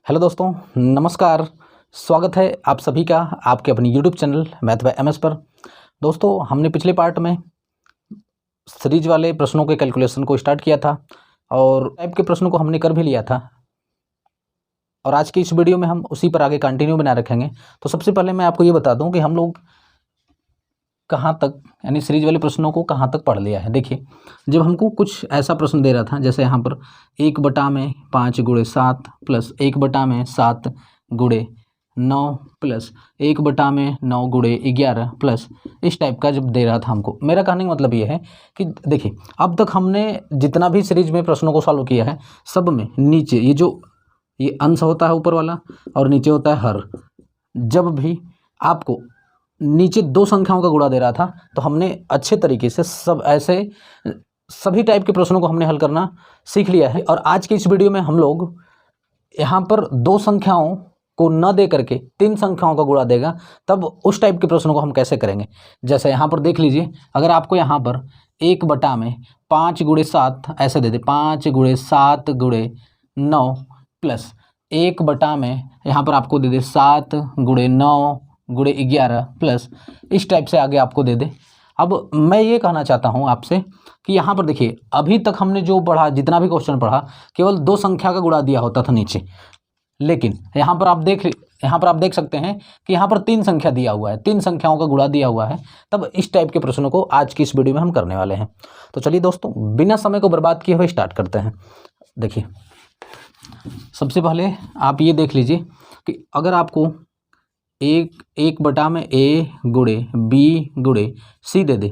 Hello दोस्तों, नमस्कार। स्वागत है आप सभी का आपके अपनी YouTube channel math bye MS पर। दोस्तों, हमने पिछले पार्ट में सीरीज वाले प्रश्नों के कैलकुलेशन को स्टार्ट किया था और टाइप के प्रश्नों को हमने कर भी लिया था और आज की इस वीडियो में हम उसी पर आगे कंटिन्यू बना रखेंगे। तो सबसे पहले मैं आपको ये बता दूं कि हम लोग कहाँ तक यानी सीरीज वाले प्रश्नों को कहाँ तक पढ़ लिया है। देखिए, जब हमको कुछ ऐसा प्रश्न दे रहा था जैसे यहाँ पर 1/5 × 7 प्लस 1/7 × 9 प्लस 1/9 × 11 प्लस इस टाइप का जब दे रहा था हमको, मेरा कहने का मतलब ये है कि देखिए, अब तक हमने जितना भी सीरीज में प्रश्नों को सॉल्व किया है सब में नीचे ये अंश होता है ऊपर वाला और नीचे होता है हर। जब भी आपको नीचे दो संख्याओं का गुणा दे रहा था तो हमने अच्छे तरीके से सब ऐसे सभी टाइप के प्रश्नों को हमने हल करना सीख लिया है। और आज की इस वीडियो में हम लोग यहाँ पर दो संख्याओं को न दे करके तीन संख्याओं का गुणा देगा, तब उस टाइप के प्रश्नों को हम कैसे करेंगे। जैसे यहाँ पर देख लीजिए, अगर आपको यहाँ पर 1/5 × 7 ऐसे दे दे, 5 × 7 × 9 प्लस 1 में यहाँ पर आपको दे दे 7 × 9 × 11 प्लस इस टाइप से आगे आपको दे दे। अब मैं ये कहना चाहता हूँ आपसे कि यहाँ पर देखिए, अभी तक हमने जो पढ़ा, जितना भी क्वेश्चन पढ़ा, केवल दो संख्या का गुणा दिया होता था नीचे, लेकिन यहाँ पर आप देख सकते हैं कि यहाँ पर तीन संख्या दिया हुआ है, तीन संख्याओं का गुणा दिया हुआ है। तब इस टाइप के प्रश्नों को आज की इस वीडियो में हम करने वाले हैं। तो चलिए दोस्तों, बिना समय को बर्बाद किए हुए स्टार्ट करते हैं। देखिए, सबसे पहले आप ये देख लीजिए कि अगर आपको 1/a × b × c दे दे,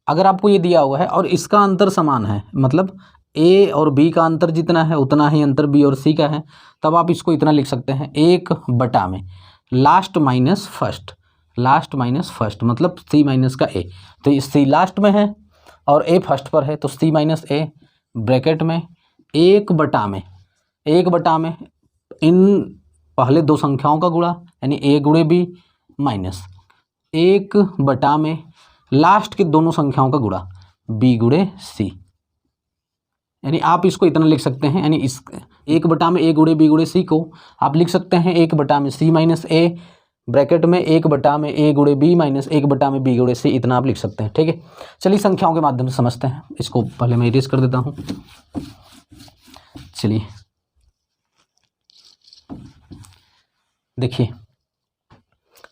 अगर आपको ये दिया हुआ है और इसका अंतर समान है, मतलब a और b का अंतर जितना है उतना ही अंतर b और c का है, तब आप इसको इतना लिख सकते हैं 1/, लास्ट माइनस फर्स्ट मतलब c माइनस का a। तो ये c लास्ट में है और a फर्स्ट पर है, तो c माइनस a ब्रैकेट में 1/, इन पहले दो संख्याओं का गुणा यानी a × b माइनस 1/, लास्ट के दोनों संख्याओं का गुणा b × c। यानी आप इसको इतना लिख सकते हैं, यानी इस 1/, a × b × c को आप लिख सकते हैं 1/, c माइनस a ब्रैकेट में 1/, a × b minus 1/, b × c, इतना आप लिख सकते हैं। ठीक है, चलिए संख्याओं के माध्यम से समझते हैं। इसको पहले मैं इरेज कर देता हूँ। चलिए देखिए,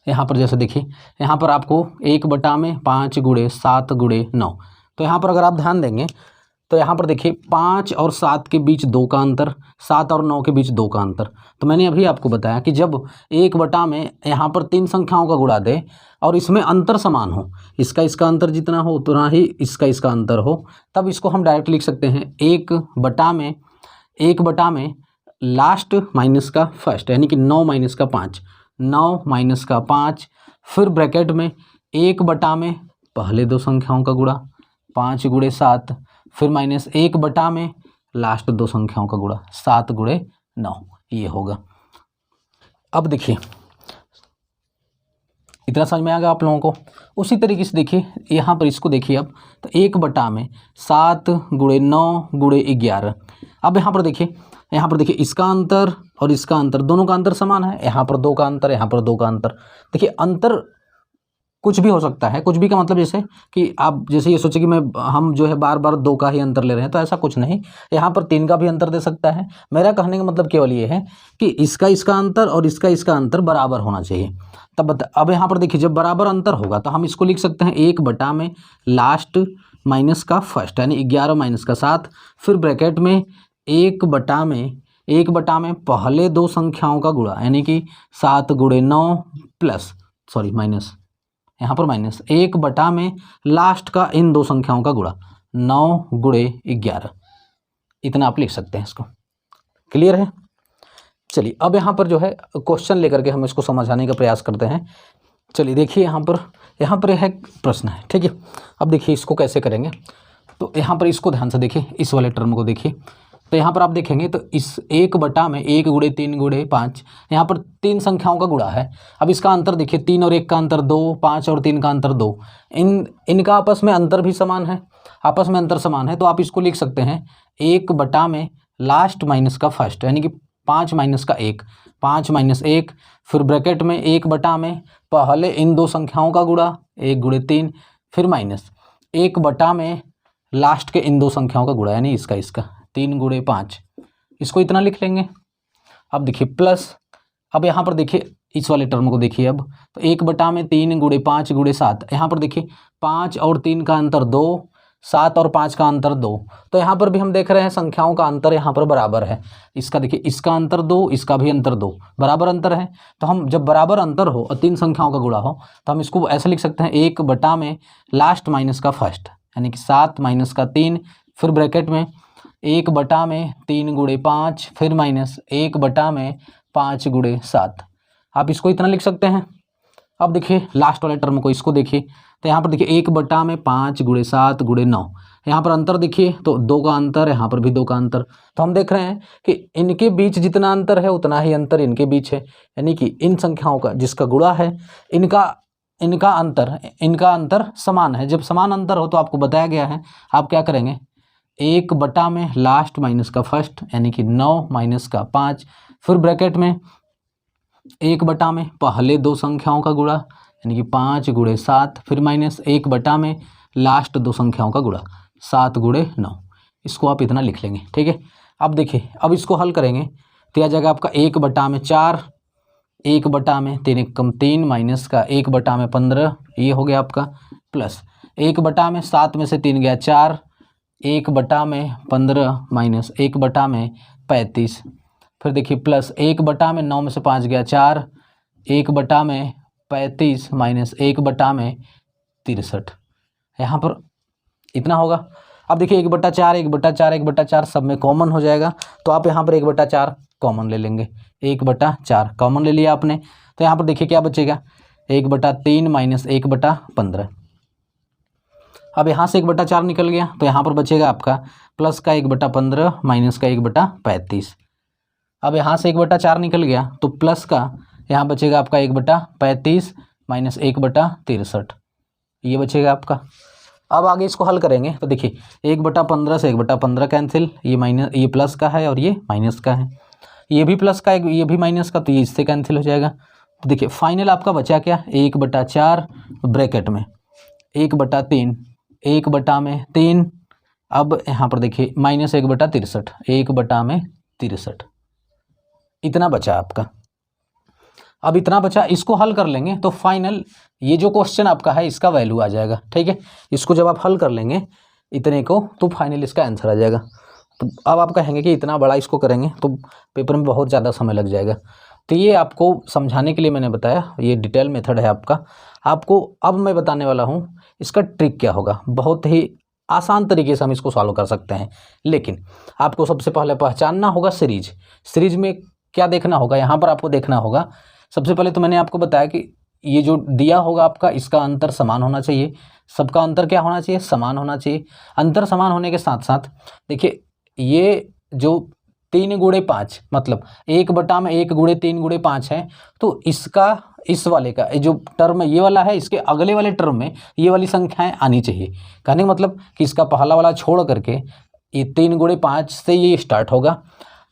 यहाँ पर जैसे देखिए, यहाँ पर आपको 1/5 × 7 × 9, तो यहाँ पर अगर आप ध्यान देंगे तो यहाँ पर देखिए 5 और 7 के बीच 2 का अंतर, 7 और 9 के बीच 2 का अंतर। तो मैंने अभी आपको बताया कि जब 1/, में यहाँ पर तीन संख्याओं का गुणा दे और इसमें अंतर समान हो, इसका अंतर जितना हो उतना ही इसका अंतर हो, तब इसको हम डायरेक्ट लिख सकते हैं 1/, में लास्ट माइनस का फर्स्ट, यानी कि 9 माइनस का 5, फिर ब्रैकेट में 1/, में पहले दो संख्याओं का गुणा 5 × 7, फिर माइनस 1/, में लास्ट दो संख्याओं का गुणा 7 × 9, ये होगा। अब देखिए, इतना समझ में आ गया आप लोगों को। उसी तरीके से देखिए यहाँ पर इसको देखिए, अब तो 1/, में 7 × 9 × 11। अब यहाँ पर देखिए इसका अंतर और इसका अंतर, दोनों का अंतर समान है। यहाँ पर 2 का अंतर, यहाँ पर 2 का अंतर। देखिए, अंतर कुछ भी हो सकता है, कुछ भी का मतलब जैसे कि आप जैसे ये सोचे कि हम जो है बार बार 2 का ही अंतर ले रहे हैं, तो ऐसा कुछ नहीं। यहाँ पर 3 का भी अंतर दे सकता है। मेरा कहने का मतलब केवल ये है कि इसका अंतर और इसका अंतर बराबर होना चाहिए। अब यहाँ पर देखिए, जब बराबर अंतर होगा तो हम इसको लिख सकते हैं 1/, में लास्ट माइनस का फर्स्ट, यानी 11 माइनस का 7, फिर ब्रैकेट में 1/, में पहले दो संख्याओं का गुणा, यानी कि 7 × 9 प्लस माइनस, यहाँ पर माइनस 1/, में लास्ट का इन दो संख्याओं का गुणा 9 × 11, इतना आप लिख सकते हैं। इसको क्लियर है। चलिए, अब यहाँ पर जो है क्वेश्चन लेकर के हम इसको समझाने का प्रयास करते हैं। चलिए देखिए, यहाँ पर यह प्रश्न है। ठीक है, अब देखिए इसको कैसे करेंगे। तो यहाँ पर इसको ध्यान से देखिए, इस वाले टर्म को देखिए। तो यहाँ पर आप देखेंगे तो इस 1/, में 1 × 3 × 5, यहाँ पर तीन संख्याओं का गुणा है। अब इसका अंतर देखिए, 3 और 1 का अंतर 2, 5 और 3 का अंतर 2, इनका आपस में अंतर भी समान है, तो आप इसको लिख सकते हैं 1/, में लास्ट माइनस का फर्स्ट, यानी कि 5 माइनस का 1, 5 माइनस 1, फिर ब्रैकेट में 1 बटा में पहले इन दो संख्याओं का गुणा 1 गुणे 3, फिर माइनस 1 बटा में लास्ट के इन दो संख्याओं का गुणा, यानी इसका 3 गुणे 5, इसको इतना लिख लेंगे। अब देखिए प्लस, अब यहाँ पर देखिए इस वाले टर्म को देखिए, अब तो 1 बटा में 3 गुणे 5 गुणे 7, यहाँ पर देखिए 5 और 3 का अंतर 2, 7 और 5 का अंतर 2, तो यहाँ पर भी हम देख रहे हैं संख्याओं का अंतर यहाँ पर बराबर है। इसका देखिए, इसका अंतर 2, इसका भी अंतर 2, बराबर अंतर है। तो हम जब बराबर अंतर हो और 3 संख्याओं का गुणा हो तो हम इसको ऐसे लिख सकते हैं 1 बटा में लास्ट माइनस का फर्स्ट, यानी कि 7 माइनस का 3, फिर ब्रैकेट में 1 बटा में 3 गुणे 5, फिर माइनस 1 बटा में 5 गुणे 7, आप इसको इतना लिख सकते हैं। अब देखिए लास्ट वाले टर्म को, इसको देखिए, तो यहाँ पर देखिए 1 बटा में 5 गुणे 7 गुणे 9, यहाँ पर अंतर देखिए तो 2 का अंतर, यहाँ पर भी 2 का अंतर। तो हम देख रहे हैं कि इनके बीच जितना अंतर है उतना ही अंतर इनके बीच है, यानी कि इन संख्याओं का जिसका गुणा है इनका अंतर समान है। जब समान अंतर हो तो आपको बताया गया है, आप क्या करेंगे, 1 बटा में लास्ट माइनस का फर्स्ट, यानी कि 9 माइनस का 5, फिर ब्रैकेट में 1 बटा में पहले दो संख्याओं का गुणा, यानी कि 5 गुणे 7, फिर माइनस 1 बटा में लास्ट दो संख्याओं का गुणा, 7 गुणे 9, इसको आप इतना लिख लेंगे। ठीक है, अब देखिए, अब इसको हल करेंगे तो यह जाएगा आपका 1 बटा में 4, 1 बटा में 3 एकम 3 माइनस का 1 बटा में 15, ये हो गया आपका, प्लस 1 बटा में 7 में से 3 गया 4, 1 बटा में 15 माइनस 1 बटा में 35, फिर देखिए प्लस 1 बटा में 9 में से 5 गया 4, 1 बटा में 35 माइनस 1 बटा में 63, यहाँ पर इतना होगा। अब देखिए 1 बटा 4, 1 बटा 4, 1 बटा 4 सब में कॉमन हो जाएगा, तो आप यहाँ पर 1 बटा 4 कॉमन ले लेंगे, 1 बटा 4 कॉमन ले लिया आपने, तो यहाँ पर देखिए क्या बचेगा, 1 बटा 3 माइनस 1 बटा 15। अब यहाँ से 1 बटा 4 निकल गया, तो यहाँ पर बचेगा आपका प्लस का 1 बटा 15 माइनस का 1 बटा 35। अब यहाँ से 1 बटा 4 निकल गया, तो प्लस का यहाँ बचेगा आपका 1 बटा 35 माइनस 1 बटा 63, ये बचेगा आपका। अब आगे इसको हल करेंगे तो देखिए 1 बटा 15 से 1 बटा 15 कैंसिल, ये प्लस का है और ये माइनस का है, ये भी प्लस का है, ये भी माइनस का, तो ये इससे कैंसिल हो जाएगा। तो देखिए फाइनल आपका बचा क्या, 1 बटा 4 ब्रैकेट में 1 बटा 3, 1 बटा में 3, अब यहाँ पर देखिए माइनस 1 बटा 63, 1 बटा में 63, इतना बचा आपका। अब इतना बचा, इसको हल कर लेंगे तो फाइनल ये जो क्वेश्चन आपका है इसका वैल्यू आ जाएगा। ठीक है, इसको जब आप हल कर लेंगे इतने को तो फाइनल इसका आंसर आ जाएगा। तो अब आप कहेंगे कि इतना बड़ा इसको करेंगे तो पेपर में बहुत ज़्यादा समय लग जाएगा, तो ये आपको समझाने के लिए मैंने बताया, ये डिटेल मेथड है आपका। आपको अब मैं बताने वाला हूँ इसका ट्रिक क्या होगा। बहुत ही आसान तरीके से हम इसको सॉल्व कर सकते हैं, लेकिन आपको सबसे पहले पहचानना होगा सीरीज में क्या देखना होगा। यहाँ पर आपको देखना होगा, सबसे पहले तो मैंने आपको बताया कि ये जो दिया होगा आपका इसका अंतर समान होना चाहिए, सबका अंतर क्या होना चाहिए, समान होना चाहिए। अंतर समान होने के साथ साथ देखिए ये जो 3 गुणे 5 मतलब 1 बटा में 1 गुणे 3 गुणे 5 है, तो इसका इस वाले का जो टर्म ये वाला है इसके अगले वाले टर्म में ये वाली संख्याएं आनी चाहिए। कहने का मतलब कि इसका पहला वाला छोड़ करके ये 3 गुणे 5 से ये स्टार्ट होगा।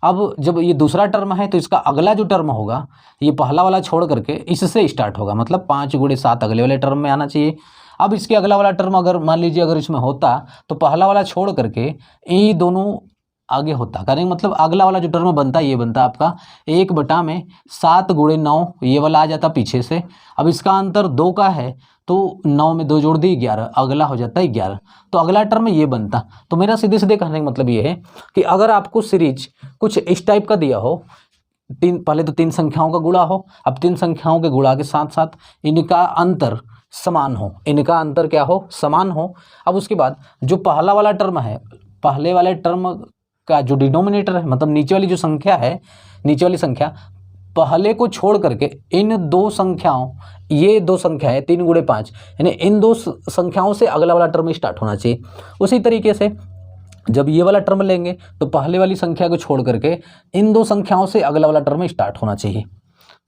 अब जब ये दूसरा टर्म है तो इसका अगला जो टर्म होगा ये पहला वाला छोड़ करके इससे स्टार्ट होगा, मतलब 5 गुणे 7 अगले वाले टर्म में आना चाहिए। अब इसके अगला वाला टर्म अगर मान लीजिए अगर इसमें होता तो पहला वाला छोड़ करके ये दोनों आगे होता, कहने का मतलब अगला वाला जो टर्म बनता ये बनता आपका 1 बटा में 7 गुणे 9, ये वाला आ जाता पीछे से। अब इसका अंतर 2 का है तो 9 में 2 जोड़ दी 11, अगला हो जाता है 11, तो अगला टर्म ये बनता। तो मेरा सीधे सीधे कहने का मतलब ये है कि अगर आपको सीरीज कुछ इस टाइप का दिया हो, पहले तो 3 संख्याओं का गुणा हो, अब 3 संख्याओं के गुणा के साथ साथ इनका अंतर समान हो, इनका अंतर क्या हो, समान हो। अब उसके बाद जो पहला वाला टर्म है, पहले वाले टर्म का जो डिनोमिनेटर है मतलब नीचे वाली जो संख्या है, नीचे वाली संख्या पहले को छोड़ करके इन दो संख्याओं, ये दो संख्या है 3 गुणे 5, यानी इन दो संख्याओं से अगला वाला टर्म स्टार्ट होना चाहिए। उसी तरीके से जब ये वाला टर्म लेंगे तो पहले वाली संख्या को छोड़ करके इन दो संख्याओं से अगला वाला टर्म स्टार्ट होना चाहिए।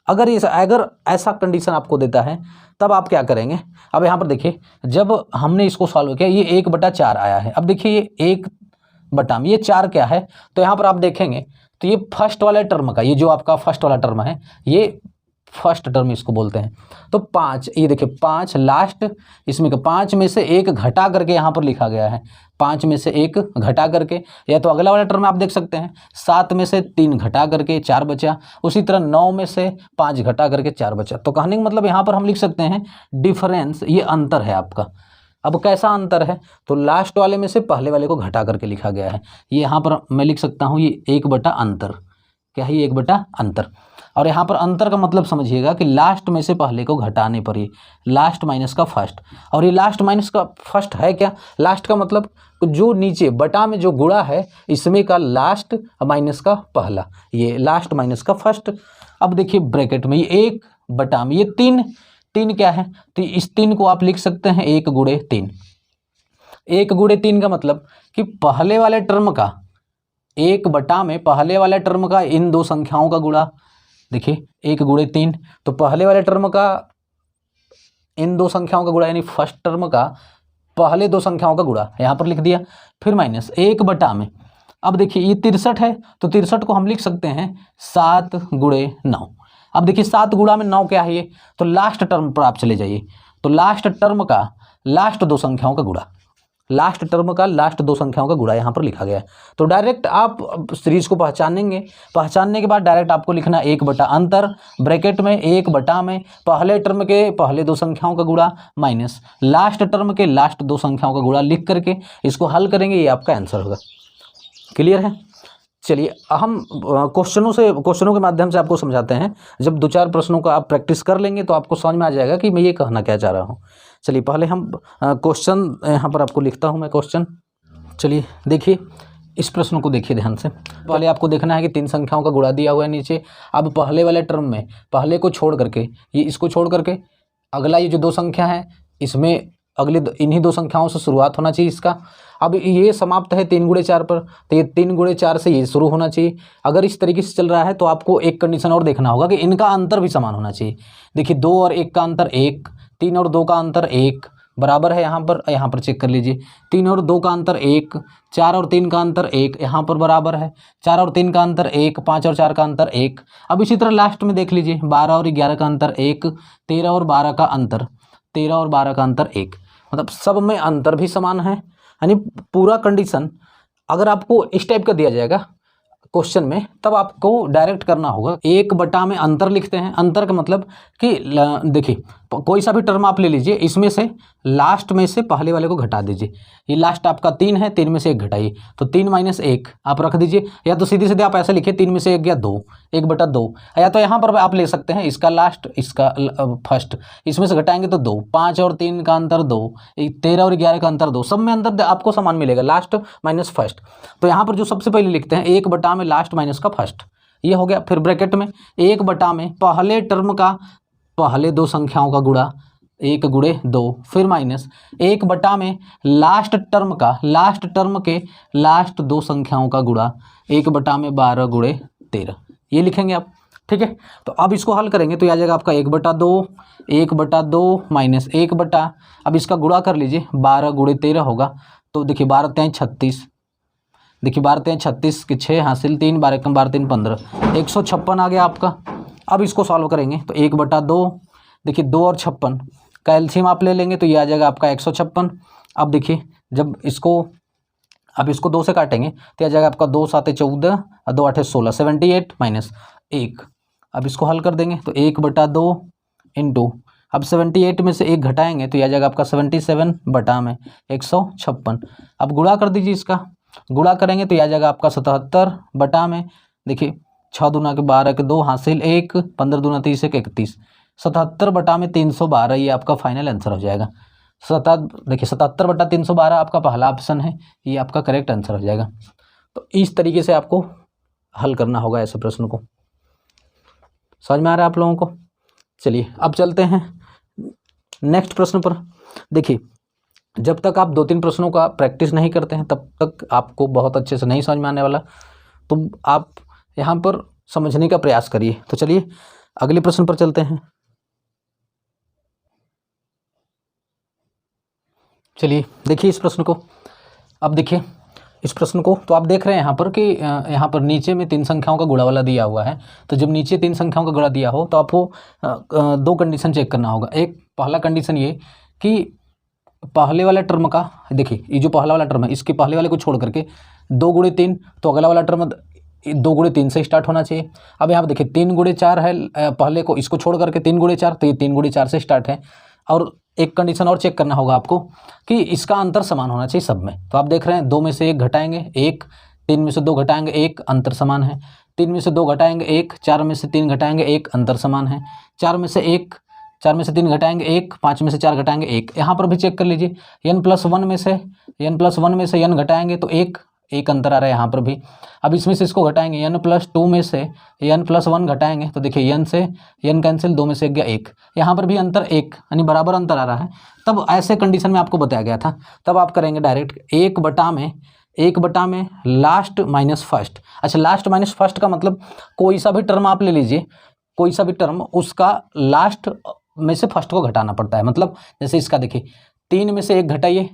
अगर ऐसा कंडीशन आपको देता है तब आप क्या करेंगे। अब यहाँ पर देखिए जब हमने इसको सॉल्व किया ये 1 बटा 4 आया है। अब देखिए ये 1 बटा में ये 4 क्या है, तो यहाँ पर आप देखेंगे तो ये फर्स्ट वाले टर्म का, ये जो आपका फर्स्ट वाला टर्म है, ये फर्स्ट टर्म इसको बोलते हैं। तो 5, ये देखिए 5 लास्ट, इसमें 5 में से 1 घटा करके यहाँ पर लिखा गया है, 5 में से 1 घटा करके, या तो अगला वाला टर्म आप देख सकते हैं 7 में से 3 घटा करके 4 बचा, उसी तरह 9 में से 5 घटा करके 4 बचा। तो कहने का मतलब यहाँ पर हम लिख सकते हैं डिफरेंस, ये अंतर है आपका। अब कैसा अंतर है, तो लास्ट वाले में से पहले वाले को घटा करके लिखा गया है। ये यहाँ पर मैं लिख सकता हूँ ये 1 बटा अंतर, क्या है ये 1 बटा अंतर। और यहाँ पर अंतर का मतलब समझिएगा कि लास्ट में से पहले को घटाने पर, ये लास्ट माइनस का फर्स्ट, और ये लास्ट माइनस का फर्स्ट है क्या, लास्ट का मतलब जो नीचे बटा में जो गुणा है इसमें का लास्ट माइनस का पहला, ये लास्ट माइनस का फर्स्ट। अब देखिए ब्रैकेट में ये 1 बटा में ये 3 क्या है, तो इस 3 को आप लिख सकते हैं 1 गुणे 3। 1 गुणे 3 का मतलब कि पहले वाले टर्म का 1 बटा में पहले वाले टर्म का इन दो संख्याओं का गुणा। देखिए 1 गुणे 3, तो पहले वाले टर्म का इन दो संख्याओं का गुणा, यानी फर्स्ट टर्म का पहले दो संख्याओं का गुणा, यहाँ पर लिख दिया। फिर माइनस 1 बटा में, अब देखिए ये 63 है, तो 63 को हम लिख सकते हैं 7 गुणे 9। अब देखिए 7 गुणा में 9 क्या है ये, तो लास्ट टर्म पर आप चले जाइए, तो लास्ट टर्म का लास्ट दो संख्याओं का गुणा, लास्ट टर्म का लास्ट दो संख्याओं का गुणा यहाँ पर लिखा गया है। तो डायरेक्ट आप सीरीज को पहचानेंगे, पहचानने के बाद डायरेक्ट आपको लिखना 1 बटा अंतर, ब्रैकेट में 1 बटा में पहले टर्म के पहले दो संख्याओं का गुणा माइनस लास्ट टर्म के लास्ट दो संख्याओं का गुणा लिख करके इसको हल करेंगे, ये आपका आंसर होगा। क्लियर है? चलिए हम क्वेश्चनों के माध्यम से आपको समझाते हैं। जब 2-4 प्रश्नों का आप प्रैक्टिस कर लेंगे तो आपको समझ में आ जाएगा कि मैं ये कहना क्या चाह रहा हूँ। चलिए पहले हम क्वेश्चन यहाँ पर आपको लिखता हूँ मैं क्वेश्चन। चलिए देखिए इस प्रश्न को देखिए ध्यान से। पहले आपको देखना है कि 3 संख्याओं का गुणा दिया हुआ है नीचे। अब पहले वाले टर्म में पहले को छोड़ करके, ये इसको छोड़ करके अगला ये जो 2 संख्या है इसमें अगले इन्हीं 2 संख्याओं से शुरुआत होना चाहिए इसका। अब ये समाप्त है 3 गुणे 4 पर, तो ये 3 गुणे 4 से ये शुरू होना चाहिए। अगर इस तरीके से चल रहा है तो आपको एक कंडीशन और देखना होगा कि इनका अंतर भी समान होना चाहिए। देखिए 2 और 1 का अंतर 1, 3 और 2 का अंतर 1 बराबर है, यहाँ पर चेक कर लीजिए। 3 और 2 का अंतर 1, 4 और 3 का अंतर 1 यहाँ पर बराबर है, 4 और 3 का अंतर 1, 5 और 4 का अंतर 1। अब इसी तरह लास्ट में देख लीजिए 12 और 11 का अंतर 1, 13 और 12 का अंतर 1, मतलब सब में अंतर भी समान है। यानी पूरा कंडीशन अगर आपको इस टाइप का दिया जाएगा क्वेश्चन में, तब आपको डायरेक्ट करना होगा। 1 बटा में अंतर लिखते हैं। अंतर का मतलब कि देखिए कोई सा भी टर्म आप ले लीजिए, इसमें से लास्ट में से पहले वाले को घटा दीजिए। ये लास्ट आपका 3 है, 3 में से 1 घटाइए, तो 3 माइनस 1 आप रख दीजिए। या तो सीधे सीधे आप ऐसे लिखिए 3 में से 1 गया 2, 1 बटा 2। या तो यहाँ पर आप ले सकते हैं इसका लास्ट इसका फर्स्ट, इसमें से घटाएंगे तो 2, 5 और 3 का अंतर 2, 13 और 11 का अंतर 2, सब में अंतर आपको समान मिलेगा, लास्ट माइनस फर्स्ट। तो यहाँ पर जो सबसे पहले लिखते हैं 1 बटा में लास्ट माइनस का फर्स्ट, ये हो गया। फिर ब्रैकेट में 1 बटा में पहले टर्म का पहले दो संख्याओं का गुणा 1 गुणे 2, फिर माइनस 1 बटा में लास्ट टर्म के लास्ट दो संख्याओं का गुणा 1 बटा में 12 गुणे 13, ये लिखेंगे आप। ठीक है, तो अब इसको हल करेंगे तो आ जाएगा आपका 1 बटा 2 माइनस 1 बटा, अब इसका गुणा कर लीजिए 12 गुणे 13 होगा। तो देखिए 12 3 36, देखिए 12 3 36 के 6 हासिल 3, 12 कम 12 3 15, 156 आ गया आपका। अब इसको सॉल्व करेंगे तो 1 बटा 2, देखिए 2 और 56 का एलसीएम आप ले लेंगे तो ये आ जाएगा आपका 156। अब देखिए जब इसको अब इसको 2 से काटेंगे तो आ जाएगा आपका 2 7 14 और 2 8 16, 78 माइनस 1। अब इसको हल कर देंगे तो 1 बटा 2 इंटू, अब 78 में से 1 घटाएंगे तो ये आ जाएगा आपका 77 बटा में 156। अब गुणा कर दीजिए, इसका गुणा करेंगे तो ये आ जाएगा आपका 77 बटा में, देखिए 6 दूना के 12 के 2 हासिल 1, 15 दूना 30 1 31, 77 बटा में 312, ये आपका फाइनल आंसर हो जाएगा। देखिए 77 बटा 312 आपका पहला ऑप्शन है, ये आपका करेक्ट आंसर हो जाएगा। तो इस तरीके से आपको हल करना होगा ऐसे प्रश्न को। समझ में आ रहा है आप लोगों को? चलिए अब चलते हैं नेक्स्ट प्रश्न पर। देखिए जब तक आप 2-3 प्रश्नों का प्रैक्टिस नहीं करते हैं तब तक आपको बहुत अच्छे से नहीं समझ में आने वाला, तो आप यहाँ पर समझने का प्रयास करिए। तो चलिए अगले प्रश्न पर चलते हैं। चलिए देखिए इस प्रश्न को। अब देखिए इस प्रश्न को। तो आप देख रहे हैं यहाँ पर कि यहाँ पर नीचे में 3 संख्याओं का गुणा वाला दिया हुआ है। तो जब नीचे 3 संख्याओं का गुणा दिया हो तो आपको 2 कंडीशन चेक करना होगा। एक पहला कंडीशन ये कि पहले वाले टर्म का, देखिए ये जो पहला वाला टर्म है इसके पहले वाले को छोड़ करके 2 गुणे 3, तो अगला वाला टर्म 2 गुणे 3 से स्टार्ट होना चाहिए। अब यहाँ पर देखिए 3 गुणे 4 है, पहले को इसको छोड़ करके 3 गुणे 4, तो ये 3 गुणे 4 से स्टार्ट है। और एक कंडीशन और चेक करना होगा आपको कि इसका अंतर समान होना चाहिए सब में। तो आप देख रहे हैं 2 में से 1 घटाएंगे 1, 3 में से 2 घटाएंगे 1, अंतर समान है। 3 में से 2 घटाएंगे 1, 4 में से 3 घटाएंगे 1, अंतर समान है। 4 में से 3 घटाएंगे 1, 5 में से 4 घटाएंगे 1। यहाँ पर भी चेक कर लीजिए n+1 में से n घटाएंगे तो 1 अंतर आ रहा है यहाँ पर भी। अब इसमें से इसको घटाएंगे n+2 में से n+1 घटाएंगे तो देखिए n से n कैंसिल, 2 में से 1 गया 1, यहाँ पर भी अंतर 1 यानी बराबर अंतर आ रहा है। तब ऐसे कंडीशन में आपको बताया गया था, तब आप करेंगे डायरेक्ट 1 बटा में लास्ट माइनस फर्स्ट। अच्छा, लास्ट माइनस फर्स्ट का मतलब कोई सा भी टर्म आप ले लीजिए, कोई सा भी टर्म उसका लास्ट में से फर्स्ट को घटाना पड़ता है। मतलब जैसे इसका देखिए 3 में से 1 घटाइए,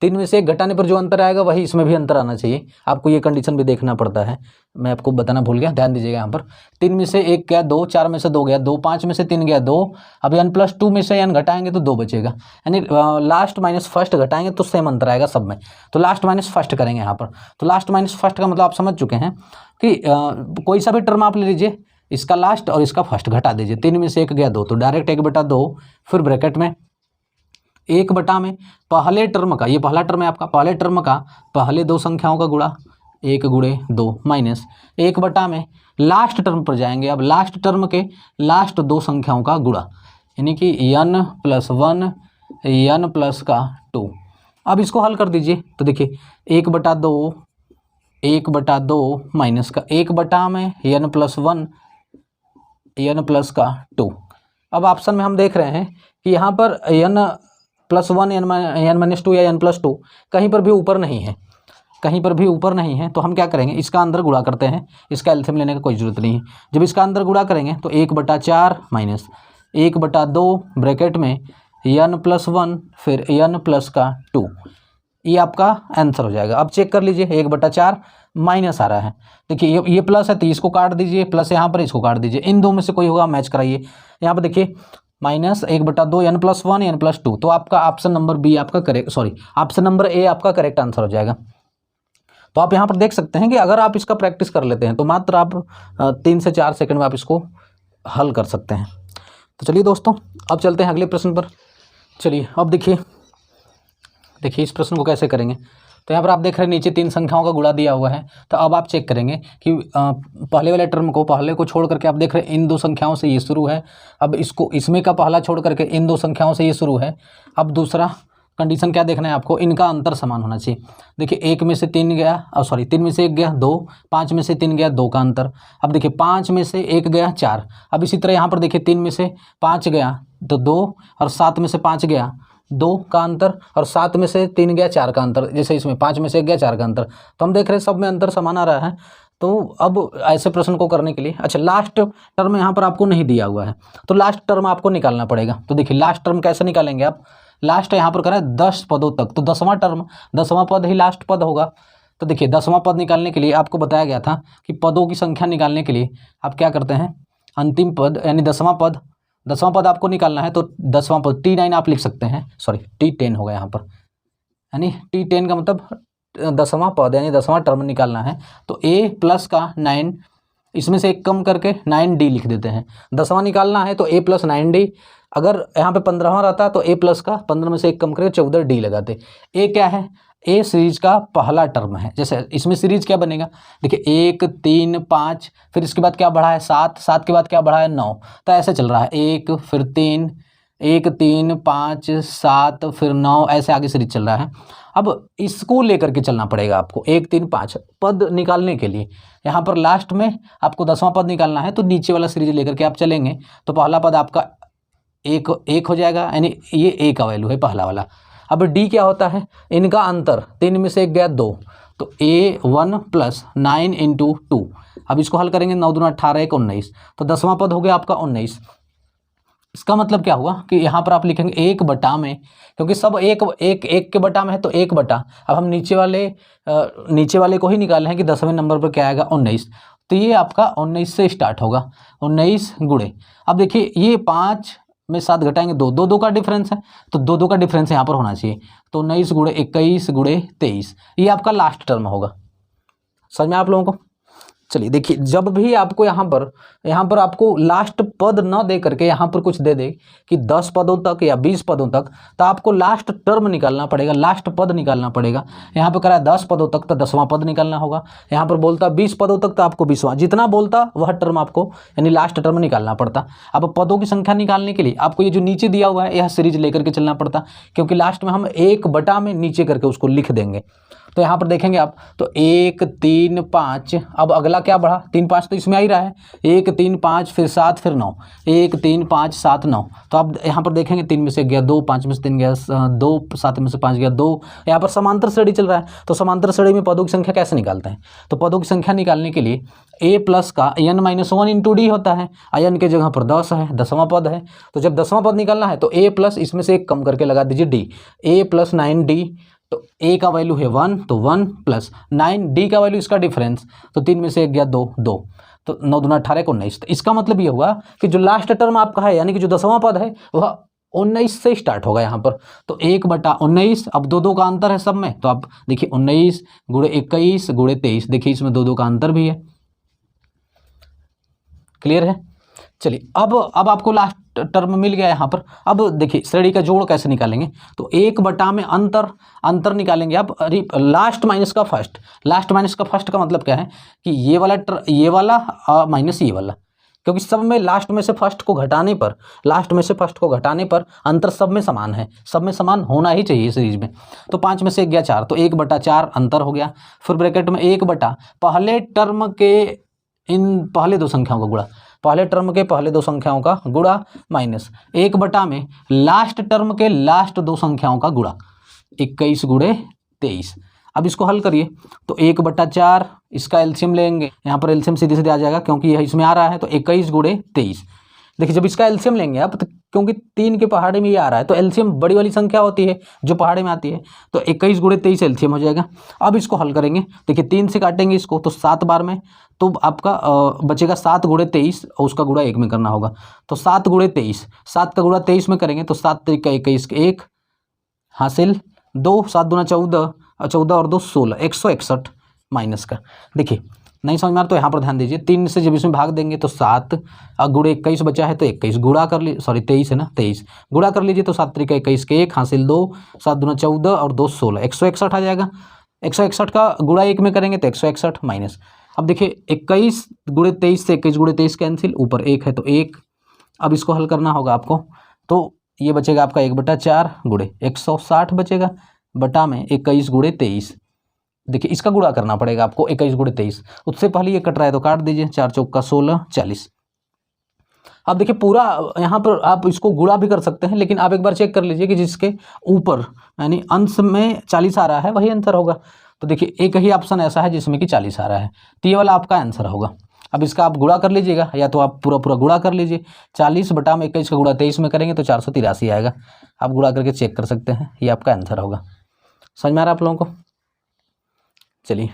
3 में से 1 घटाने पर जो अंतर आएगा वही इसमें भी अंतर आना चाहिए। आपको ये कंडीशन भी देखना पड़ता है, मैं आपको बताना भूल गया, ध्यान दीजिएगा यहाँ पर। 3 में से 1 गया 2, 4 में से 2 गया 2, 5 में से 3 गया 2। अब n+2 में से n घटाएंगे तो 2 बचेगा, यानी लास्ट माइनस फर्स्ट घटाएंगे तो सेम अंतर आएगा सब में। तो लास्ट माइनस फर्स्ट करेंगे यहाँ पर। तो लास्ट माइनस फर्स्ट का मतलब आप समझ चुके हैं कि कोई सा भी टर्म आप ले लीजिए, इसका लास्ट और इसका फर्स्ट घटा दीजिए। 3 में से 1 गया 2, तो डायरेक्ट 1/2, फिर ब्रैकेट में 1 बटा में पहले टर्म का, ये पहला टर्म है आपका, पहले टर्म का पहले 2 संख्याओं का गुणा 1 गुणे 2 माइनस 1 बटा में लास्ट टर्म पर जाएंगे। अब लास्ट टर्म के लास्ट 2 संख्याओं का गुणा, यानी कि n+1 n+2। अब इसको हल कर दीजिए तो देखिए 1/2 माइनस का 1 बटा में n+1 n+2। अब ऑप्शन में हम देख रहे हैं कि यहाँ पर n+1 n-2 या n+2 कहीं पर भी ऊपर नहीं है, कहीं पर भी ऊपर नहीं है। तो हम क्या करेंगे, इसका अंदर गुणा करते हैं, इसका एलसीएम लेने का कोई ज़रूरत नहीं है। जब इसका अंदर गुणा करेंगे तो 1/4 माइनस 1/2 ब्रैकेट में n+1 फिर n+2, ये आपका आंसर हो जाएगा। अब चेक कर लीजिए 1/4 माइनस आ रहा है, देखिए ये प्लस है तो इसको काट दीजिए, प्लस यहाँ पर इसको काट दीजिए, इन दो में से कोई होगा मैच कराइए। यहाँ पर देखिए -1/2 n+1 n+2, तो आपका ऑप्शन नंबर बी आपका correct, sorry option number A आपका करेक्ट आंसर हो जाएगा। तो आप यहाँ पर देख सकते हैं कि अगर आप इसका प्रैक्टिस कर लेते हैं तो मात्र आप 3 से 4 सेकंड में आप इसको हल कर सकते हैं। तो चलिए दोस्तों, अब चलते हैं अगले प्रश्न पर। चलिए अब देखिए इस प्रश्न को कैसे करेंगे। तो यहाँ पर आप देख रहे हैं नीचे 3 संख्याओं का गुणा दिया हुआ है। तो अब आप चेक करेंगे कि पहले वाले टर्म को, पहले को छोड़ करके आप देख रहे हैं इन 2 संख्याओं से ये शुरू है। अब इसको, इसमें का पहला छोड़ करके इन 2 संख्याओं से ये शुरू है। अब दूसरा कंडीशन क्या देखना है आपको, इनका अंतर समान होना चाहिए। देखिए 1 में से 3 गया, 3 में से 1 गया 2, 5 में से 3 गया 2 का अंतर। अब देखिए 5 में से 1 गया 4। अब इसी तरह यहाँ पर देखिए 3 में से 5 गया तो 2, और 7 में से 5 गया 2 का अंतर, और 7 में से 3 गया 4 का अंतर। जैसे इसमें 5 में से 1 गया 4 का अंतर, तो हम देख रहे हैं सब में अंतर समान आ रहा है। तो अब ऐसे प्रश्न को करने के लिए, अच्छा लास्ट टर्म यहाँ पर आपको नहीं दिया हुआ है तो लास्ट टर्म आपको निकालना पड़ेगा। तो देखिए लास्ट टर्म कैसे निकालेंगे आप, लास्ट यहाँ पर करें 10 पदों तक, तो 10वां टर्म, 10वां पद ही लास्ट पद होगा। तो देखिए 10वां पद निकालने के लिए आपको बताया गया था कि पदों की संख्या निकालने के लिए आप क्या करते हैं, अंतिम पद यानी 10वां पद आपको निकालना है। तो 10वां पद T9 आप लिख सकते हैं, सॉरी T10 होगा यहाँ पर, यानी T10 का मतलब 10वां पद यानी 10वां टर्म निकालना है। तो A प्लस का 9, इसमें से 1 कम करके 9D लिख देते हैं। 10वां निकालना है तो A प्लस 9D, अगर यहाँ पे 15वां रहता तो A प्लस का 15 में से 1 कम करके 14D लगाते। A क्या है, A सीरीज का पहला टर्म है। जैसे इसमें सीरीज क्या बनेगा, देखिए 1 3 5, फिर इसके बाद क्या बढ़ा है 7, 7 के बाद क्या बढ़ा है 9, तो ऐसे चल रहा है 1 फिर 3 5 7 फिर 9, ऐसे आगे सीरीज चल रहा है। अब इसको लेकर के चलना पड़ेगा आपको 1 3 5 पद निकालने के लिए। यहाँ पर लास्ट में आपको 10वां पद निकालना है तो नीचे वाला सीरीज लेकर के आप चलेंगे तो पहला पद आपका 1 हो जाएगा, यानी ये A का वैल्यू है पहला वाला। अब D क्या होता है, इनका अंतर 3 में से 1 गया 2, तो A1 प्लस 9 × 2। अब इसको हल करेंगे 9 दूना 18 1 19, तो 10वां पद हो गया आपका 19। इसका मतलब क्या हुआ कि यहाँ पर आप लिखेंगे एक बटा में, क्योंकि सब एक एक एक के बटा में है तो एक बटा। अब हम नीचे वाले को ही निकाले हैं कि 10वें नंबर पर क्या आएगा 19, तो ये आपका 19 से स्टार्ट होगा, 19 गुणे। अब देखिए ये 5 में 7 घटाएंगे 2, 2 का डिफरेंस है, तो 2 का डिफरेंस यहाँ पर होना चाहिए, तो 19 गुणे 21 गुणे 23, ये आपका लास्ट टर्म होगा। समझ में आप लोगों को? चलिए देखिए, जब भी आपको यहाँ पर आपको लास्ट पद न दे करके यहाँ पर कुछ दे दे कि 10 पदों तक या 20 पदों तक, तो आपको लास्ट टर्म निकालना पड़ेगा, लास्ट पद निकालना पड़ेगा। यहाँ पर करा 10 पदों तक तो 10वां पद निकालना होगा, यहाँ पर बोलता 20 पदों तक तो आपको 20वां, जितना बोलता वह टर्म आपको यानी लास्ट टर्म निकालना पड़ता। अब पदों की संख्या निकालने के लिए आपको ये जो नीचे दिया हुआ है यह सीरीज लेकर के चलना पड़ता, क्योंकि लास्ट में हम एक बटा में नीचे करके उसको लिख देंगे। तो यहाँ पर देखेंगे आप, तो 1 3 5, अब अगला क्या बढ़ा, 3 5 तो इसमें आ ही रहा है, 1 3 5 फिर 7 फिर 9, 1 3 5 7 9, तो आप यहाँ पर देखेंगे 3 में से गया 2, 5 में से 3 गया 2, 7 में से 5 गया 2। यहाँ पर समांतर श्रेणी चल रहा है, तो समांतर श्रेणी में पदों की संख्या कैसे निकालते हैं? तो पदों की संख्या निकालने के लिए a प्लस का n-1 इंटू डी होता है, n के जगह पर 10 है, 10वां पद है, तो जब 10वां पद निकालना है तो a प्लस इसमें से एक कम करके लगा दीजिए d, a प्लस 9d, तो a का वैल्यू है 1, तो 1 प्लस 9, d का वैल्यू इसका डिफरेंस, तो 3 में से 1 गया 2, 2, तो 9 दूना 18 को 19। तो इसका मतलब ये हुआ कि जो लास्ट टर्म आपका है यानी कि जो 10वां पद है वह 19 से स्टार्ट होगा यहाँ पर, तो 1/19। अब 2 का अंतर है सब में, तो आप देखिए 19 गुणे 21 गुणे 23, देखिए इसमें 2 का अंतर भी है। क्लियर है? चलिए अब आपको लास्ट टर्म मिल गया यहाँ पर। अब देखिए श्रेणी का जोड़ कैसे निकालेंगे, तो 1 बटा में अंतर निकालेंगे आप, लास्ट माइनस का फर्स्ट। लास्ट माइनस का फर्स्ट का मतलब क्या है कि ये वाला माइनस ये वाला, क्योंकि सब में लास्ट में से फर्स्ट को घटाने पर अंतर सब में समान है, सब में समान होना ही चाहिए सीरीज में। तो 5 में से 1 गया 4, तो 1/4 अंतर हो गया। फिर ब्रैकेट में 1 बटा पहले टर्म के इन पहले दो संख्याओं का गुणा, पहले टर्म के पहले दो संख्याओं का गुणा माइनस 1 बटा में लास्ट टर्म के लास्ट दो संख्याओं का गुणा, 21 गुणे 23। अब इसको हल करिए, तो 1/4 इसका एलसीएम लेंगे, यहाँ पर एलसीएम सीधे सीधे आ जाएगा क्योंकि यह इसमें आ रहा है, तो 21 गुणे 23। देखिए जब इसका एलसीएम लेंगे आप, तो क्योंकि 3 के पहाड़े में ये आ रहा है, तो एलसीएम बड़ी वाली संख्या होती है जो पहाड़े में आती है, तो 21 गुणे 23 एलसीएम हो जाएगा। अब इसको हल करेंगे, देखिए 3 से काटेंगे इसको तो 7 बार में, तो आपका बचेगा 7 गुणे 23 और उसका गुणा 1 में करना होगा, तो 7 गुणे 23, 7 का गुणा 23 में करेंगे तो 7 त्रिक 21 1 हासिल 2, 7 दूना 14, 14 और 2 16, 161 माइनस का। देखिए नहीं समझ में आ रहा तो यहाँ पर ध्यान दीजिए, 3 से जब इसमें भाग देंगे तो 7 गुणे 21 बचा है, तो 21 गुणा कर लीजिए, सॉरी 23 है ना, 23 गुणा कर लीजिए, तो 7 त्रिक 21 के 1 हासिल 2, 7 दूना 14 और 2 16, 161 आ जाएगा। 161 का गुणा 1 में करेंगे तो 161 माइनस। अब देखिए 21 गुणे 23 से 21 गुणे 23 कैंसिल, ऊपर 1 है तो 1। अब इसको हल करना होगा आपको, तो ये बचेगा आपका 1/4 गुणे 160 बचेगा, बटा में 21 गुणे 23। देखिए इसका गुणा करना पड़ेगा आपको 21 गुणे 23, उससे पहले ये कट रहा है तो काट दीजिए, 4 चौका 16 40। अब देखिए पूरा यहाँ पर आप इसको गुणा भी कर सकते हैं, लेकिन आप एक बार चेक कर लीजिए कि जिसके ऊपर यानी अंश में 40 आ रहा है वही आंसर होगा। तो देखिए एक ही ऑप्शन ऐसा है जिसमें कि 40 आ रहा है, तो ये वाला आपका आंसर होगा। अब इसका आप गुणा कर लीजिएगा, या तो आप पूरा गुणा कर लीजिए, 40 बटा में 21 का गुणा 23 में करेंगे तो 483 आएगा। आप गुणा करके चेक कर सकते हैं, ये आपका आंसर होगा। समझ में आ रहा है आप लोगों को? चलिए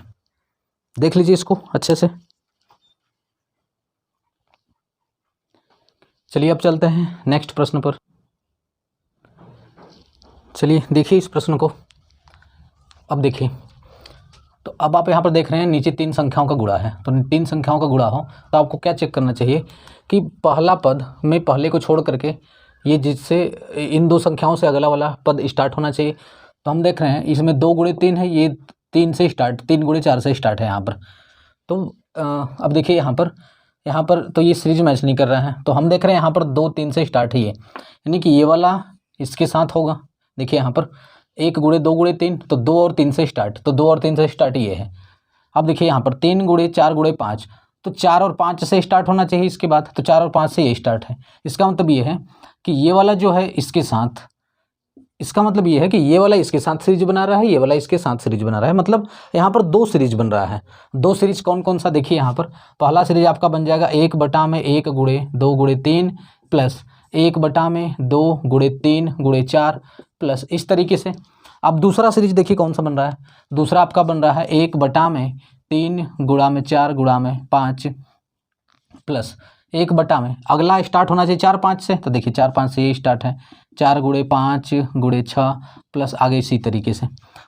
देख लीजिए इसको अच्छे से। चलिए अब चलते हैं नेक्स्ट प्रश्न पर। चलिए देखिए इस प्रश्न को। अब देखिए, तो अब आप यहाँ पर देख रहे हैं नीचे 3 संख्याओं का गुणा है, तो 3 संख्याओं का गुणा हो तो आपको क्या चेक करना चाहिए कि पहला पद में पहले को छोड़ करके ये जिससे इन 2 संख्याओं से अगला वाला पद स्टार्ट होना चाहिए। तो हम देख रहे हैं इसमें 2 गुणे 3 है, ये 3 से स्टार्ट, 3 गुणे 4 से स्टार्ट है यहाँ पर। तो अब देखिए यहाँ पर तो ये सीरीज मैच नहीं कर रहा है, तो हम देख रहे हैं यहाँ पर 2 3 से स्टार्ट ही है, यानी कि ये वाला इसके साथ होगा। देखिए यहाँ पर 1 गुणे 2 गुणे 3, तो 2 और 3 से स्टार्ट, तो 2 और 3 से स्टार्ट ये है। अब देखिए यहाँ पर 3 गुणे 4 गुणे 5, तो 4 और 5 से स्टार्ट होना चाहिए इसके बाद, तो 4 और 5 से ये स्टार्ट है। इसका मतलब ये है कि ये वाला जो है इसके साथ, इसका मतलब ये है कि ये वाला इसके साथ सीरीज बना रहा है, ये वाला इसके साथ सीरीज बना रहा है, मतलब यहाँ पर 2 सीरीज बन रहा है। 2 सीरीज कौन कौन सा, देखिए यहाँ पर पहला सीरीज आपका बन जाएगा 1 बटा में 1 गुणे 2 गुणे 3 प्लस 1 बटा में 2 गुणे 3 गुणे 4 प्लस इस तरीके से। अब दूसरा सीरीज देखिए कौन सा बन रहा है। दूसरा आपका बन रहा है 1 बटा में 3 गुणा में 4 गुणा में 5 प्लस 1 बटा में, अगला स्टार्ट होना चाहिए 4 5 से, तो देखिए 4 5 से ये स्टार्ट है, 4 गुणे 5 गुणे 6 प्लस आगे इसी तरीके से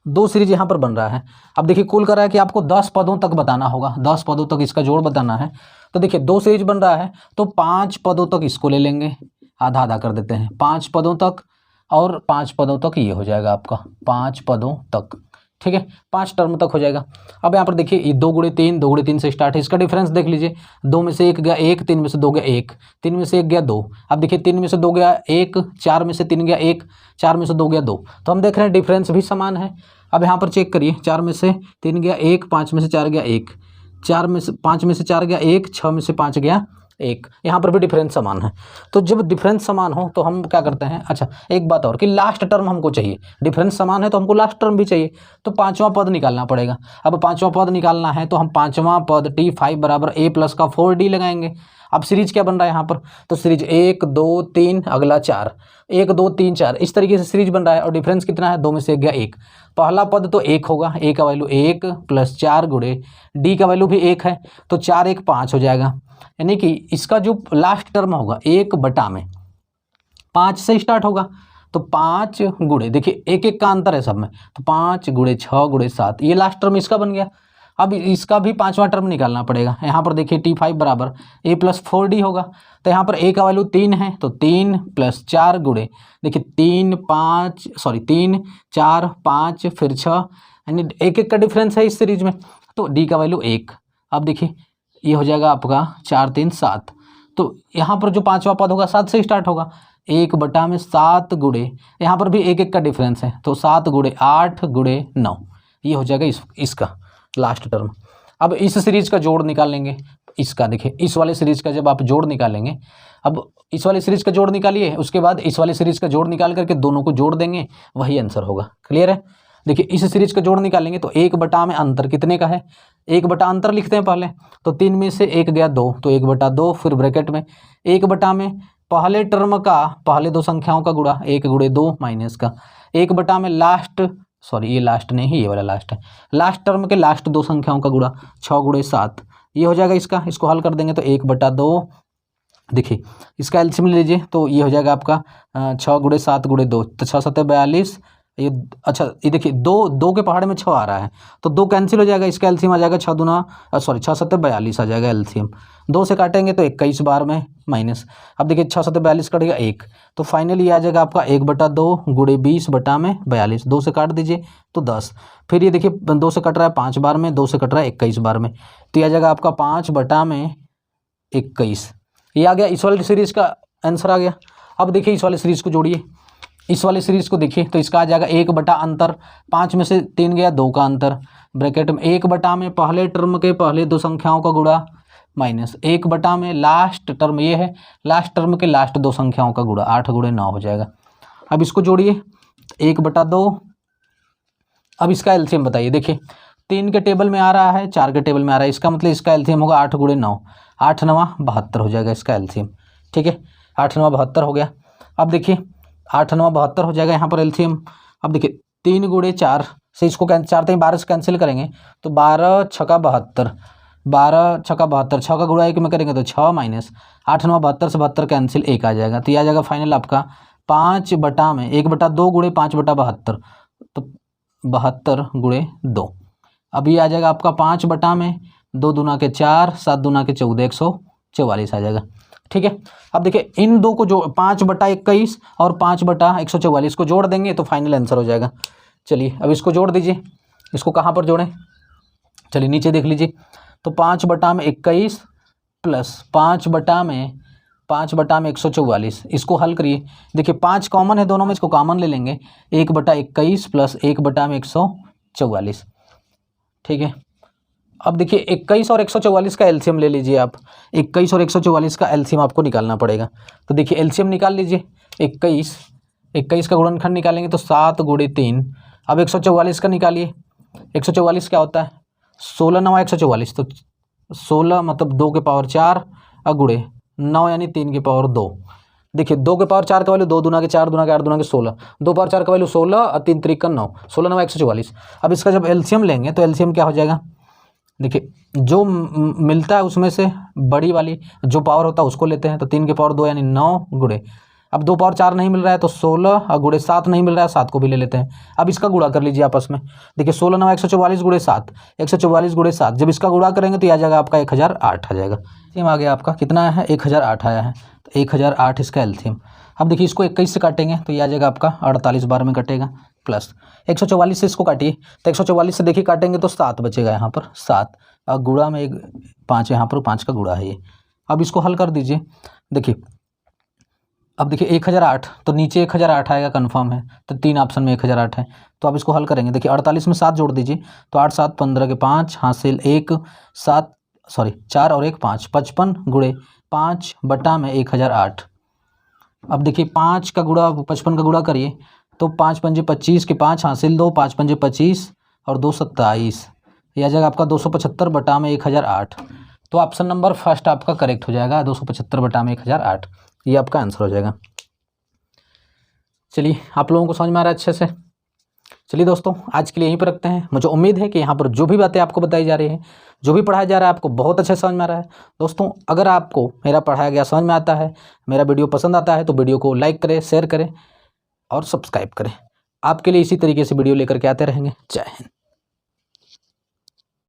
2 सीरीज यहाँ पर बन रहा है। अब देखिए कुल कर रहा है कि आपको 10 पदों तक बताना होगा, 10 पदों तक इसका जोड़ बताना है। तो देखिए 2 सीरीज बन रहा है तो 5 पदों तक इसको ले लेंगे, आधा आधा कर देते हैं, 5 पदों तक और 5 पदों तक ये हो जाएगा आपका 5 पदों तक, ठीक है, 5 टर्म तक हो जाएगा। अब यहाँ पर देखिए ये 2 गुणे 3 से स्टार्ट है, इसका डिफरेंस देख लीजिए, 2 में से 1 गया 1, 3 में से 2 गया 1, 3 में से 1 गया 2। अब देखिए 3 में से 2 गया 1, 4 में से 3 गया 1, 4 में से 2 गया 2, तो हम देख रहे हैं डिफरेंस भी समान है। अब यहाँ पर चेक करिए, 4 में से 3 गया 1, 5 में से 4 गया 1, 5 में से 4 गया 1, 6 में से 5 गया 1, यहाँ पर भी डिफरेंस समान है। तो जब डिफरेंस समान हो तो हम क्या करते हैं, अच्छा एक बात और कि लास्ट टर्म हमको चाहिए, डिफरेंस समान है तो हमको लास्ट टर्म भी चाहिए, तो 5वां पद निकालना पड़ेगा। अब 5वां पद निकालना है तो हम 5वां पद T5 बराबर A प्लस का 4D लगाएंगे। अब सीरीज क्या बन रहा है यहाँ पर, तो सीरीज 1 2 3 अगला 4, 1 2 3 4 इस तरीके से सीरीज बन रहा है। और डिफरेंस कितना है, 2 में से 1 गया 1, पहला पद तो 1 होगा, A का वैल्यू 1 प्लस 4 गुणे D का वैल्यू भी 1 है, तो 4 1 5 हो जाएगा। यानी कि इसका जो लास्ट टर्म होगा 1 बटा में 5 से स्टार्ट होगा, तो 5 गुणे, देखिए 1 1 का अंतर है सब में, तो 5 गुणे 6 गुणे 7, ये लास्ट टर्म इसका बन गया। अब इसका भी 5वां टर्म निकालना पड़ेगा। यहाँ पर देखिए T5 बराबर A प्लस 4D होगा, तो यहाँ पर A का वैल्यू 3 है, तो 3 प्लस 4 गुणे, देखिए 3 4 5 फिर 6, यानी 1 1 का डिफरेंस है इस सीरीज में, तो D का वैल्यू 1। अब देखिए ये हो जाएगा आपका 4 3 7, तो यहाँ पर जो 5वां पद होगा 7 से स्टार्ट होगा, 1 बटा में 7 गुणे, यहाँ पर भी 1 1 का डिफरेंस है, तो 7 गुणे 8 गुणे 9, ये हो जाएगा इसका लास्ट टर्म। अब इस सीरीज का जोड़ निकालेंगे, इसका देखिए इस वाले सीरीज का जब आप जोड़ निकालेंगे, अब इस वाले सीरीज का जोड़ निकालिए, उसके बाद इस वाले सीरीज का जोड़ निकाल करके दोनों को जोड़ देंगे, वही आंसर होगा। क्लियर है। देखिए इस सीरीज का जोड़ निकालेंगे तो 1 बटा में अंतर कितने का है, 1 बटा अंतर लिखते हैं पहले, तो 3 में से 1 गया 2, तो 1 बटा 2, फिर ब्रैकेट में 1 बटा में पहले टर्म का पहले दो संख्याओं का गुणा 1 गुणे 2 माइनस का 1 बटा में लास्ट, सॉरी ये लास्ट नहीं, ये वाला लास्ट है, लास्ट टर्म के लास्ट दो संख्याओं का गुणा 6 गुणे 7, ये हो जाएगा इसका। इसको हल कर देंगे तो 1 बटा 2, देखिए इसका एलसीएम ले लीजिए तो ये हो जाएगा आपका 6 गुणे 7 गुणे 2, तो 6 7 42, ये अच्छा ये देखिए 2 के पहाड़े में 6 आ रहा है, तो 2 कैंसिल हो जाएगा, इसका एलसीएम आ जाएगा 6 दूना 6 7 42 आ जाएगा एलसीएम। 2 से काटेंगे तो 21 बार में माइनस, अब देखिए 6 7 42 कटेगा 1, तो फाइनली आ जाएगा आपका 1 बटा 2 गुणे 20 बटा में 42, 2 से काट दीजिए तो 10, फिर ये देखिए 2 से कट रहा है 5 बार में, 2 से कट रहा है 21 बार में, तो ये आ जाएगा आपका 5 बटा में 21, ये आ गया इस वाली सीरीज का आंसर आ गया। अब देखिए इस वाले सीरीज को जोड़िए, इस वाले सीरीज को देखिए तो इसका आ जाएगा 1 बटा अंतर, 5 में से 3 गया 2 का अंतर, ब्रैकेट में 1 बटा में पहले टर्म के पहले दो संख्याओं का गुणा माइनस 1 बटा में लास्ट टर्म ये है, लास्ट टर्म के लास्ट दो संख्याओं का गुणा, 8 गुणे 9 हो जाएगा। अब इसको जोड़िए 1 बटा 2, अब इसका एलसीएम बताइए, देखिए 3 के टेबल में आ रहा है, 4 के टेबल में आ रहा है, इसका मतलब इसका एलसीएम होगा 8 गुणे 9, 8 9 72 हो जाएगा इसका एलसीएम, ठीक है, 8 9 72 हो गया। अब देखिए 8 9 72 हो जाएगा यहाँ पर एलसीएम। अब देखिए 3 गुणे 4 से इसको 4 3 12 से कैंसिल करेंगे तो 12 छक्का 72, 12 छक्का 72, 6 का गुणा 1 में करेंगे तो 6 माइनस 8 9 72 से 72 कैंसिल 1 आ जाएगा, तो ये आ जाएगा फाइनल आपका 5 बटा में 1 बटा 2 गुणे 5 बटा 72, तो 72 गुणे 2। अब ये आ जाएगा आपका 5 बटा में 2 दूना के 4 7 दूना के 14, 144 आ जाएगा, ठीक है। अब देखिए इन दो को जो 5 बटा 21 और 5 बटा 144 को जोड़ देंगे तो फाइनल आंसर हो जाएगा। चलिए अब इसको जोड़ दीजिए, इसको कहाँ पर जोड़ें, चलिए नीचे देख लीजिए, तो 5 बटा में 21 प्लस 5 बटा में 144, इसको हल करिए, देखिए 5 कॉमन है दोनों में, इसको कॉमन ले लेंगे, 1 बटा 21 प्लस 1 बटा में 144, ठीक है। अब देखिए 21 और 144 का एलसीएम ले लीजिए आप, 21 और 144 का एलसीएम आपको निकालना पड़ेगा, तो देखिए एलसीएम निकाल लीजिए, 21 का गुणनखंड निकालेंगे तो 7 गुणे 3, अब 144 का निकालिए, 144 क्या होता है 16 9 144, तो 16 मतलब 2 के पावर 4 गुणे 9 यानी 3 के पावर 2, देखिए 2 के पावर 4 का वैल्यू 2 दूना के 4 दूना के 8 दूना के 16, 2 पावर 4 का वैल्यू 16 और 3 त्रिक का 9, 16 9 144। अब इसका जब एलसीएम लेंगे तो एलसीएम क्या हो जाएगा, देखिए जो मिलता है उसमें से बड़ी वाली जो पावर होता है उसको लेते हैं, तो 3 के पावर 2 यानी 9 गुणे, अब 2 पावर 4 नहीं मिल रहा है तो 16 और गुणे 7 नहीं मिल रहा है, 7 को भी ले लेते हैं। अब इसका गुणा कर लीजिए आपस में, देखिए 16 9 144 गुणे 7, 144 गुणे 7, जब इसका गुणा करेंगे तो ये आ जाएगा आपका 1008 आ जाएगा। एलसीएम आ गया आपका कितना है 1008 आया है, तो 1008 इसका एलसीएम। अब देखिए इसको 21 से काटेंगे तो ये आ जाएगा आपका 48 बार में कटेगा, प्लस 144 से इसको काटिए तो 144 से देखिए काटेंगे तो 7 बचेगा यहाँ पर 7, और गुणा में एक 5 यहाँ पर 5 का गुणा है ये। अब इसको हल कर दीजिए, देखिए अब देखिए 1008 तो नीचे 1008 आएगा कन्फर्म है, तो 3 ऑप्शन में 1008 है, तो अब इसको हल करेंगे। देखिए 48 में 7 जोड़ दीजिए तो 8 7 15 के 5 हासिल 4 और 1 5, 55 गुणे 5 बटा में 1008। अब देखिए 5 का गुणा 55 का गुणा करिए तो 5 पंजे 25 के 5 हासिल 2, 5 पंजे 25 और 2 27, यह आ जाएगा आपका 275 बटा में 1008। तो ऑप्शन नंबर फर्स्ट आपका करेक्ट हो जाएगा, 275 बटा में 1008, ये आपका आंसर हो जाएगा। चलिए आप लोगों को समझ में आ रहा है अच्छे से। चलिए दोस्तों आज के लिए यहीं पर रखते हैं। मुझे उम्मीद है कि यहाँ पर जो भी बातें आपको बताई जा रही हैं, जो भी पढ़ाया जा रहा है आपको बहुत अच्छे समझ में आ रहा है। दोस्तों अगर आपको मेरा पढ़ाया गया समझ में आता है, मेरा वीडियो पसंद आता है तो वीडियो को लाइक करें, शेयर करें और सब्सक्राइब करें। आपके लिए इसी तरीके से वीडियो लेकर के आते रहेंगे। जय हिंद।